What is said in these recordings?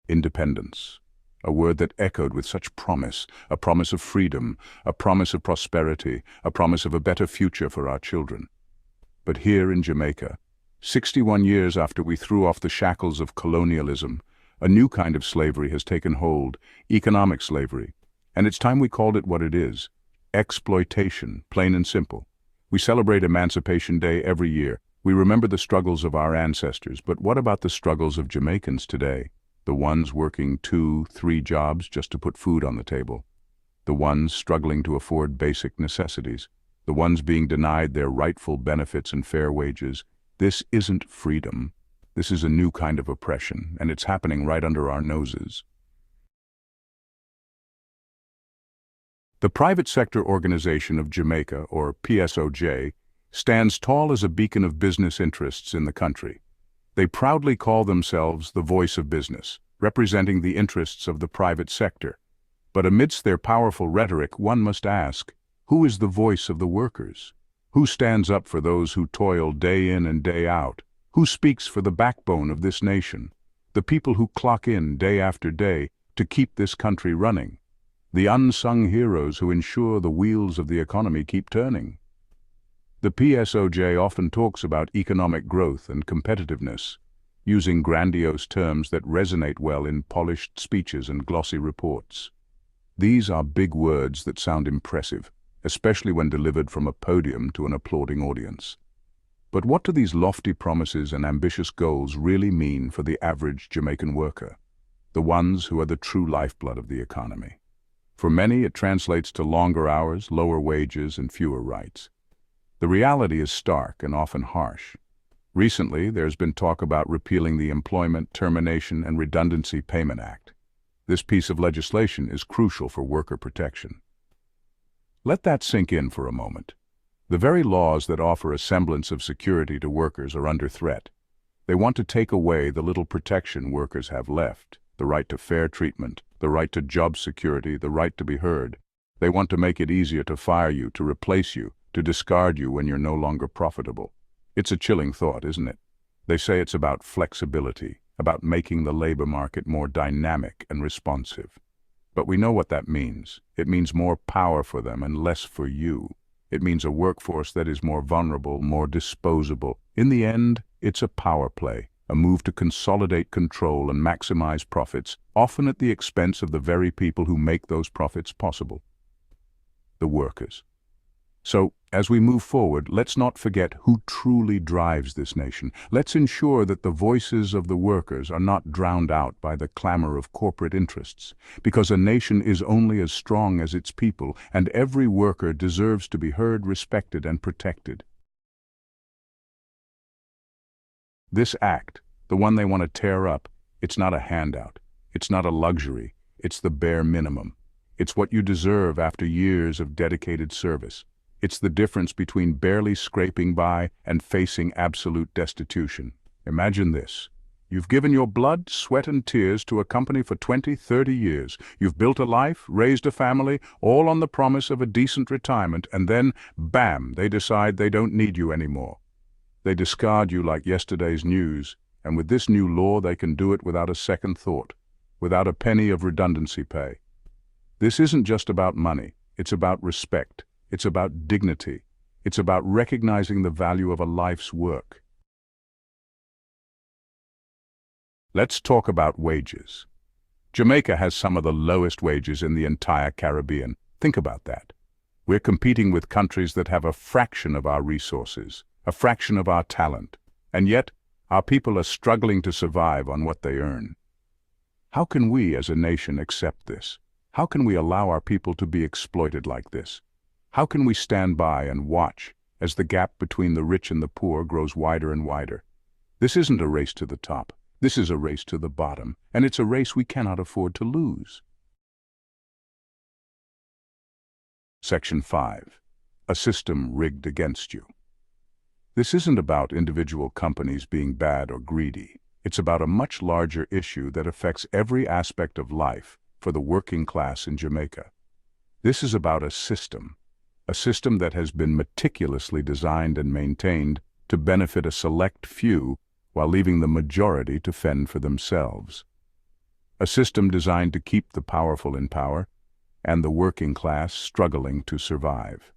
Independence. A word that echoed with such promise, a promise of freedom, a promise of prosperity, a promise of a better future for our children. But here in Jamaica, 61 years after we threw off the shackles of colonialism, a new kind of slavery has taken hold, economic slavery. And it's time we called it what it is. Exploitation, plain and simple. We celebrate Emancipation Day every year. We remember the struggles of our ancestors, but what about the struggles of Jamaicans today? The ones working 2, 3 jobs just to put food on the table. The ones struggling to afford basic necessities. The ones being denied their rightful benefits and fair wages. This isn't freedom. This is a new kind of oppression, and it's happening right under our noses. The Private Sector Organization of Jamaica, or PSOJ, stands tall as a beacon of business interests in the country. They proudly call themselves the voice of business, representing the interests of the private sector. But amidst their powerful rhetoric, one must ask, who is the voice of the workers? Who stands up for those who toil day in and day out? Who speaks for the backbone of this nation? The people who clock in day after day to keep this country running? The unsung heroes who ensure the wheels of the economy keep turning? The PSOJ often talks about economic growth and competitiveness, using grandiose terms that resonate well in polished speeches and glossy reports. These are big words that sound impressive, especially when delivered from a podium to an applauding audience. But what do these lofty promises and ambitious goals really mean for the average Jamaican worker, the ones who are the true lifeblood of the economy? For many, it translates to longer hours, lower wages, and fewer rights. The reality is stark and often harsh. Recently, there's been talk about repealing the Employment, Termination, and Redundancy Payment Act. This piece of legislation is crucial for worker protection. Let that sink in for a moment. The very laws that offer a semblance of security to workers are under threat. They want to take away the little protection workers have left, the right to fair treatment, the right to job security, the right to be heard. They want to make it easier to fire you, to replace you, to discard you when you're no longer profitable. It's a chilling thought, isn't it? They say it's about flexibility, about making the labor market more dynamic and responsive. But we know what that means. It means more power for them and less for you. It means a workforce that is more vulnerable, more disposable. In the end, it's a power play, a move to consolidate control and maximize profits, often at the expense of the very people who make those profits possible: the workers. So, as we move forward, let's not forget who truly drives this nation. Let's ensure that the voices of the workers are not drowned out by the clamor of corporate interests, because a nation is only as strong as its people, and every worker deserves to be heard, respected, and protected. This act, the one they want to tear up, it's not a handout. It's not a luxury. It's the bare minimum. It's what you deserve after years of dedicated service. It's the difference between barely scraping by and facing absolute destitution. Imagine this. You've given your blood, sweat, and tears to a company for 20, 30 years. You've built a life, raised a family, all on the promise of a decent retirement, and then, bam, they decide they don't need you anymore. They discard you like yesterday's news, and with this new law they can do it without a second thought, without a penny of redundancy pay. This isn't just about money. It's about respect. It's about dignity. It's about recognizing the value of a life's work. Let's talk about wages. Jamaica has some of the lowest wages in the entire Caribbean. Think about that. We're competing with countries that have a fraction of our resources, a fraction of our talent, and yet our people are struggling to survive on what they earn. How can we as a nation accept this? How can we allow our people to be exploited like this? How can we stand by and watch as the gap between the rich and the poor grows wider and wider? This isn't a race to the top. This is a race to the bottom, and it's a race we cannot afford to lose. Section 5. A system rigged against you. This isn't about individual companies being bad or greedy. It's about a much larger issue that affects every aspect of life for the working class in Jamaica. This is about a system that has been meticulously designed and maintained to benefit a select few while leaving the majority to fend for themselves. a system designed to keep the powerful in power and the working class struggling to survive.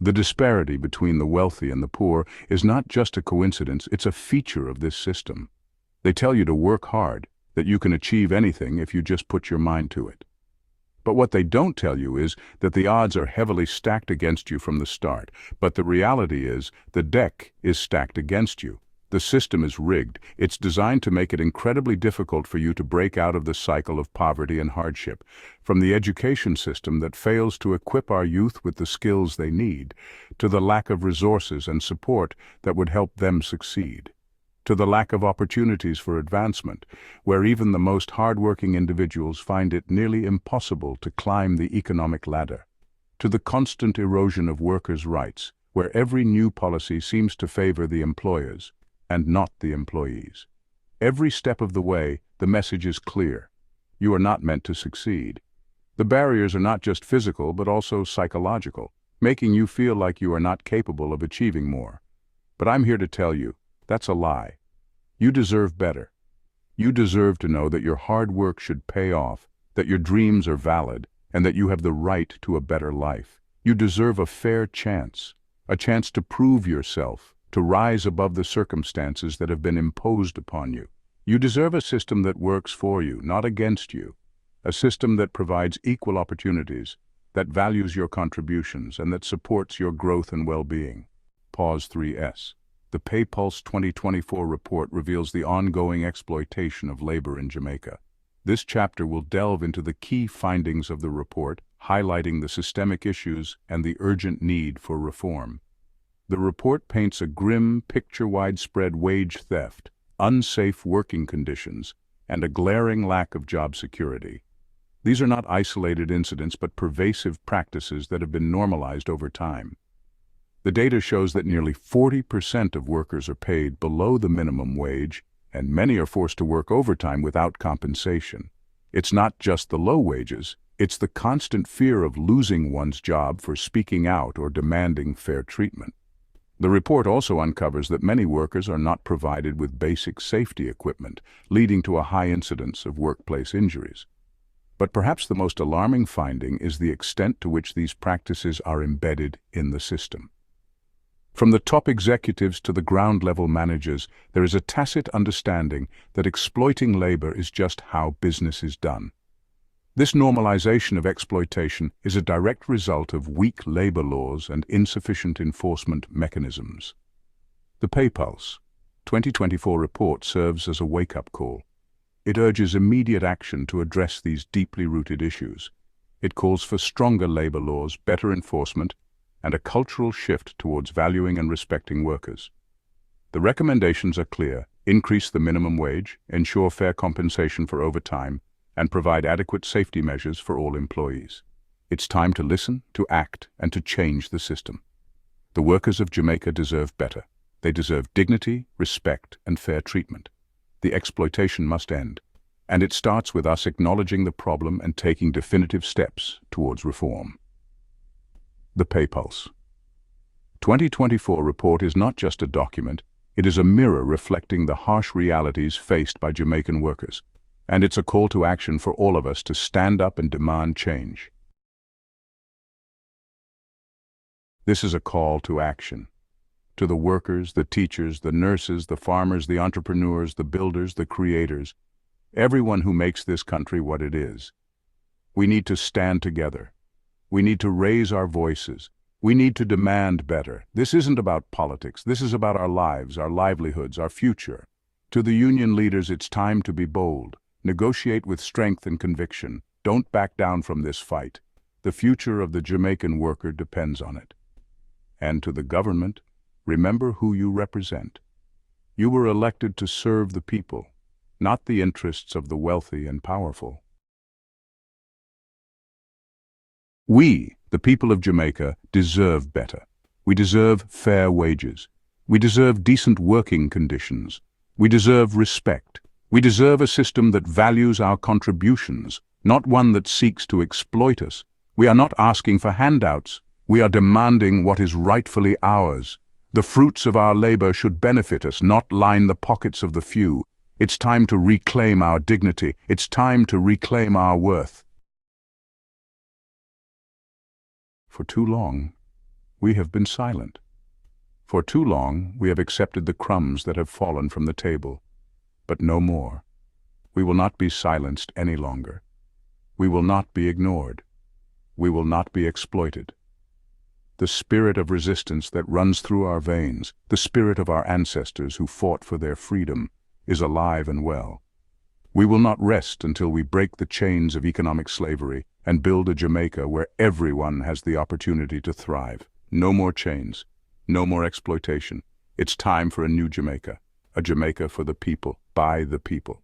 The disparity between the wealthy and the poor is not just a coincidence, it's a feature of this system. They tell you to work hard, that you can achieve anything if you just put your mind to it. But what they don't tell you is that the odds are heavily stacked against you from the start. But the reality is, the deck is stacked against you. The system is rigged. It's designed to make it incredibly difficult for you to break out of the cycle of poverty and hardship. From the education system that fails to equip our youth with the skills they need, to the lack of resources and support that would help them succeed, to the lack of opportunities for advancement, where even the most hardworking individuals find it nearly impossible to climb the economic ladder, to the constant erosion of workers' rights, where every new policy seems to favor the employers and not the employees. Every step of the way, the message is clear. You are not meant to succeed. The barriers are not just physical but also psychological, making you feel like you are not capable of achieving more. But I'm here to tell you, that's a lie. You deserve better. You deserve to know that your hard work should pay off, that your dreams are valid, and that you have the right to a better life. You deserve a fair chance, a chance to prove yourself, to rise above the circumstances that have been imposed upon you. You deserve a system that works for you, not against you, a system that provides equal opportunities, that values your contributions, and that supports your growth and well-being. Pause 3S. The PayPulse 2024 report reveals the ongoing exploitation of labor in Jamaica. This chapter will delve into the key findings of the report, highlighting the systemic issues and the urgent need for reform. The report paints a grim picture: widespread wage theft, unsafe working conditions, and a glaring lack of job security. These are not isolated incidents but pervasive practices that have been normalized over time. The data shows that nearly 40% of workers are paid below the minimum wage, and many are forced to work overtime without compensation. It's not just the low wages, it's the constant fear of losing one's job for speaking out or demanding fair treatment. The report also uncovers that many workers are not provided with basic safety equipment, leading to a high incidence of workplace injuries. But perhaps the most alarming finding is the extent to which these practices are embedded in the system. From the top executives to the ground-level managers, there is a tacit understanding that exploiting labor is just how business is done. This normalization of exploitation is a direct result of weak labor laws and insufficient enforcement mechanisms. The PayPulse 2024 report serves as a wake-up call. It urges immediate action to address these deeply rooted issues. It calls for stronger labor laws, better enforcement, and a cultural shift towards valuing and respecting workers. The recommendations are clear: increase the minimum wage, ensure fair compensation for overtime, and provide adequate safety measures for all employees. It's time to listen, to act, and to change the system. The workers of Jamaica deserve better. They deserve dignity, respect, and fair treatment. The exploitation must end, and it starts with us acknowledging the problem and taking definitive steps towards reform. The PayPulse 2024 report is not just a document, it is a mirror reflecting the harsh realities faced by Jamaican workers. And it's a call to action for all of us to stand up and demand change. This is a call to action. To the workers, the teachers, the nurses, the farmers, the entrepreneurs, the builders, the creators, everyone who makes this country what it is. We need to stand together. We need to raise our voices. We need to demand better. This isn't about politics. This is about our lives, our livelihoods, our future. To the union leaders, it's time to be bold. Negotiate with strength and conviction. Don't back down from this fight. The future of the Jamaican worker depends on it. And to the government, remember who you represent. You were elected to serve the people, not the interests of the wealthy and powerful. We, the people of Jamaica, deserve better. We deserve fair wages. We deserve decent working conditions. We deserve respect. We deserve a system that values our contributions, not one that seeks to exploit us. We are not asking for handouts. We are demanding what is rightfully ours. The fruits of our labor should benefit us, not line the pockets of the few. It's time to reclaim our dignity. It's time to reclaim our worth. For too long, we have been silent. For too long, we have accepted the crumbs that have fallen from the table. But no more. We will not be silenced any longer. We will not be ignored. We will not be exploited. The spirit of resistance that runs through our veins, the spirit of our ancestors who fought for their freedom, is alive and well. We will not rest until we break the chains of economic slavery and build a Jamaica where everyone has the opportunity to thrive. No more chains, no more exploitation. It's time for a new Jamaica, a Jamaica for the people, by the people.